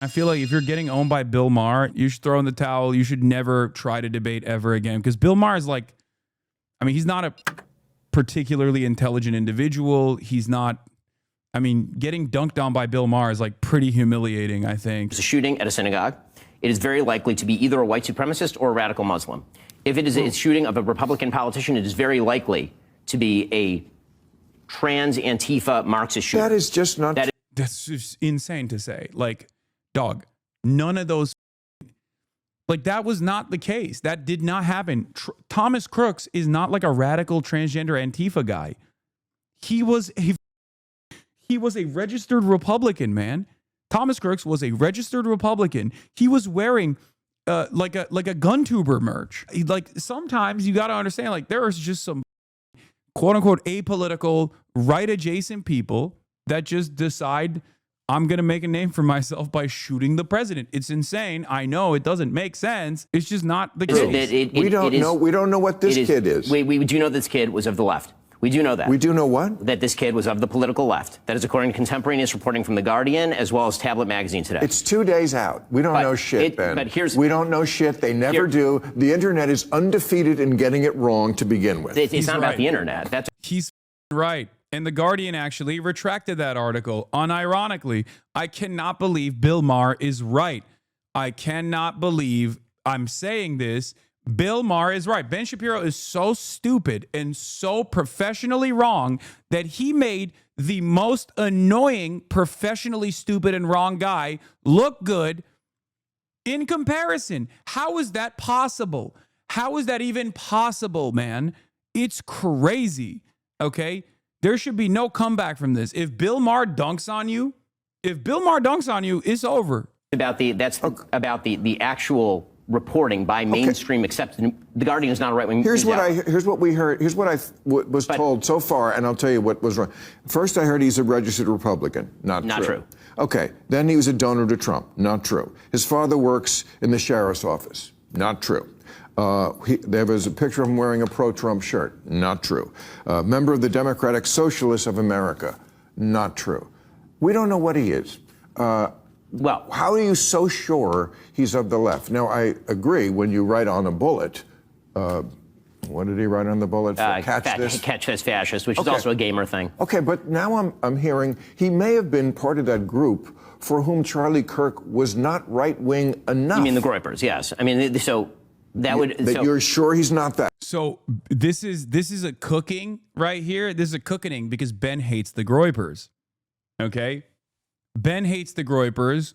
I feel like if you're getting owned by Bill Maher, you should throw in the towel. You should never try to debate ever again. Because Bill Maher is like, I mean, he's not a particularly intelligent individual. He's not, I mean, getting dunked on by Bill Maher is like pretty humiliating, I think. It's a shooting at a synagogue. It is very likely to be either a white supremacist or a radical Muslim. If it is a shooting of a Republican politician, it is very likely to be a trans Antifa Marxist shooter. That is just not. That's just insane to say. Like, dog, none of those, like, that was not the case. That did not happen. Thomas Crooks is not like a radical transgender Antifa guy. He was a registered Republican, man. Thomas Crooks was a registered Republican. He was wearing like a gun tuber merch. Like, sometimes you got to understand, like, there is just some quote unquote apolitical right adjacent people that just decide, I'm going to make a name for myself by shooting the president. It's insane. I know it doesn't make sense. It's just not the case. We don't know what this kid is. We do know this kid was of the left. We do know that. We do know what? That this kid was of the political left. That is according to contemporaneous reporting from The Guardian as well as Tablet Magazine today. It's 2 days out. We don't know shit, Ben. But we don't know shit. They never do. The internet is undefeated in getting it wrong to begin with. It's not about the internet. He's right. And The Guardian actually retracted that article. Unironically, I cannot believe Bill Maher is right. I cannot believe I'm saying this. Bill Maher is right. Ben Shapiro is so stupid and so professionally wrong that he made the most annoying, professionally stupid and wrong guy look good in comparison. How is that possible? How is that even possible, man? It's crazy, okay? There should be no comeback from this. If Bill Maher dunks on you, it's over. About the actual reporting by mainstream accepted. The Guardian is not a right-wing. Here's what we heard. Here's what I was told so far, and I'll tell you what was wrong. First, I heard he's a registered Republican. Not true. Okay. Then he was a donor to Trump. Not true. His father works in the sheriff's office. Not true. There was a picture of him wearing a pro-Trump shirt. Not true. Member of the Democratic Socialists of America. Not true. We don't know what he is. Well, how are you so sure he's of the left? Now, I agree when you write on a bullet, what did he write on the bullet? Catch this fascist, which is also a gamer thing. Okay, but now I'm hearing he may have been part of that group for whom Charlie Kirk was not right-wing enough. You mean the Groypers? Yes. I mean, so that would. You're sure he's not that? So this is a cooking right here. This is a cooking because Ben hates the Groypers. Okay. Ben hates the Groypers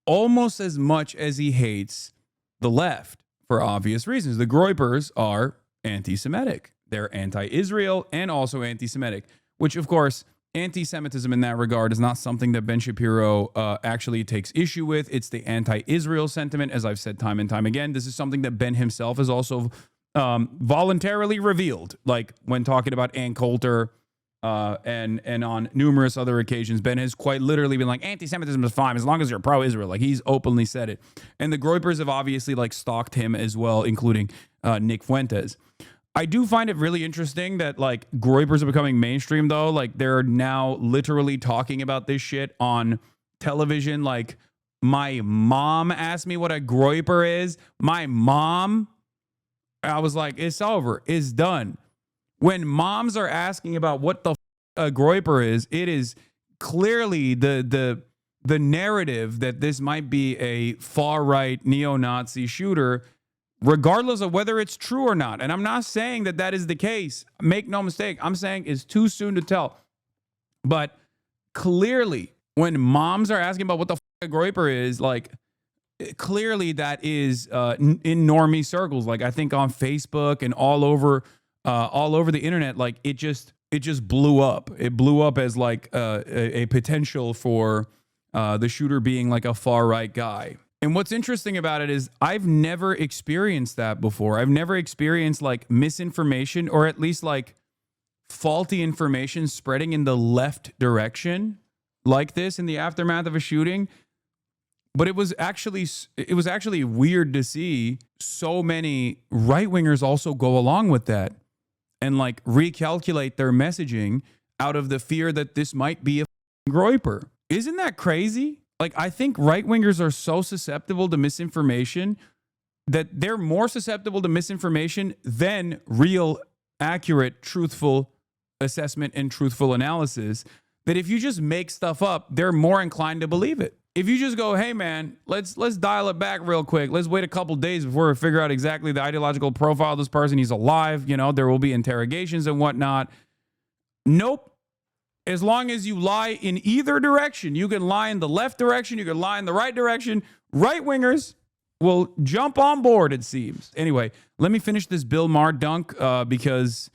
almost as much as he hates the left for obvious reasons. The Groypers are anti-Semitic. They're anti-Israel and also anti-Semitic, which, of course, anti-Semitism in that regard is not something that Ben Shapiro actually takes issue with. It's the anti-Israel sentiment, as I've said time and time again. This is something that Ben himself has also voluntarily revealed, like when talking about Ann Coulter, and on numerous other occasions, Ben has quite literally been like, anti-Semitism is fine as long as you're pro-Israel. Like, he's openly said it. And the Groypers have obviously like stalked him as well, including Nick Fuentes. I do find it really interesting that like Groypers are becoming mainstream though. Like, they're now literally talking about this shit on television. Like, my mom asked me what a Groyper is. My mom, I was like, it's over. It's done. When moms are asking about what the a Groyper is, it is clearly the narrative that this might be a far-right neo-Nazi shooter, regardless of whether it's true or not. And I'm not saying that that is the case. Make no mistake. I'm saying it's too soon to tell. But clearly, when moms are asking about what the a Groyper is, like, clearly that is in normie circles. Like, I think on Facebook and all over the internet, like it just blew up. It blew up as like a potential for the shooter being like a far right guy. And what's interesting about it is I've never experienced that before. I've never experienced like misinformation or at least like faulty information spreading in the left direction like this in the aftermath of a shooting. But it was actually weird to see so many right-wingers also go along with that and like recalculate their messaging out of the fear that this might be a Groyper. Isn't that crazy? Like, I think right-wingers are so susceptible to misinformation that they're more susceptible to misinformation than real, accurate, truthful assessment and truthful analysis, that if you just make stuff up, they're more inclined to believe it. If you just go, hey, man, let's dial it back real quick. Let's wait a couple days before we figure out exactly the ideological profile of this person. He's alive. You know, there will be interrogations and whatnot. Nope. As long as you lie in either direction, you can lie in the left direction, you can lie in the right direction. Right-wingers will jump on board, it seems. Anyway, let me finish this Bill Maher dunk because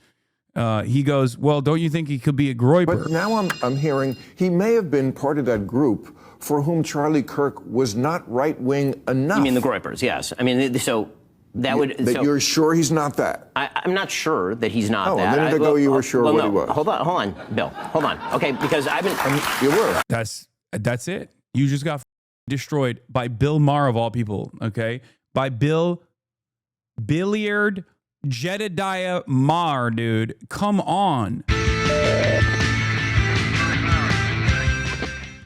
he goes, well, don't you think he could be a groyper? But now I'm hearing he may have been part of that group for whom Charlie Kirk was not right-wing enough. You mean the groypers, yes. I mean, so that would... That you're sure he's not that? I'm not sure that he's not that. A minute ago you were sure what he was. Hold on, Bill. Hold on. Okay, because I've been... You were. That's it. You just got destroyed by Bill Maher of all people, okay? By Billiard Jedediah Maher, dude. Come on.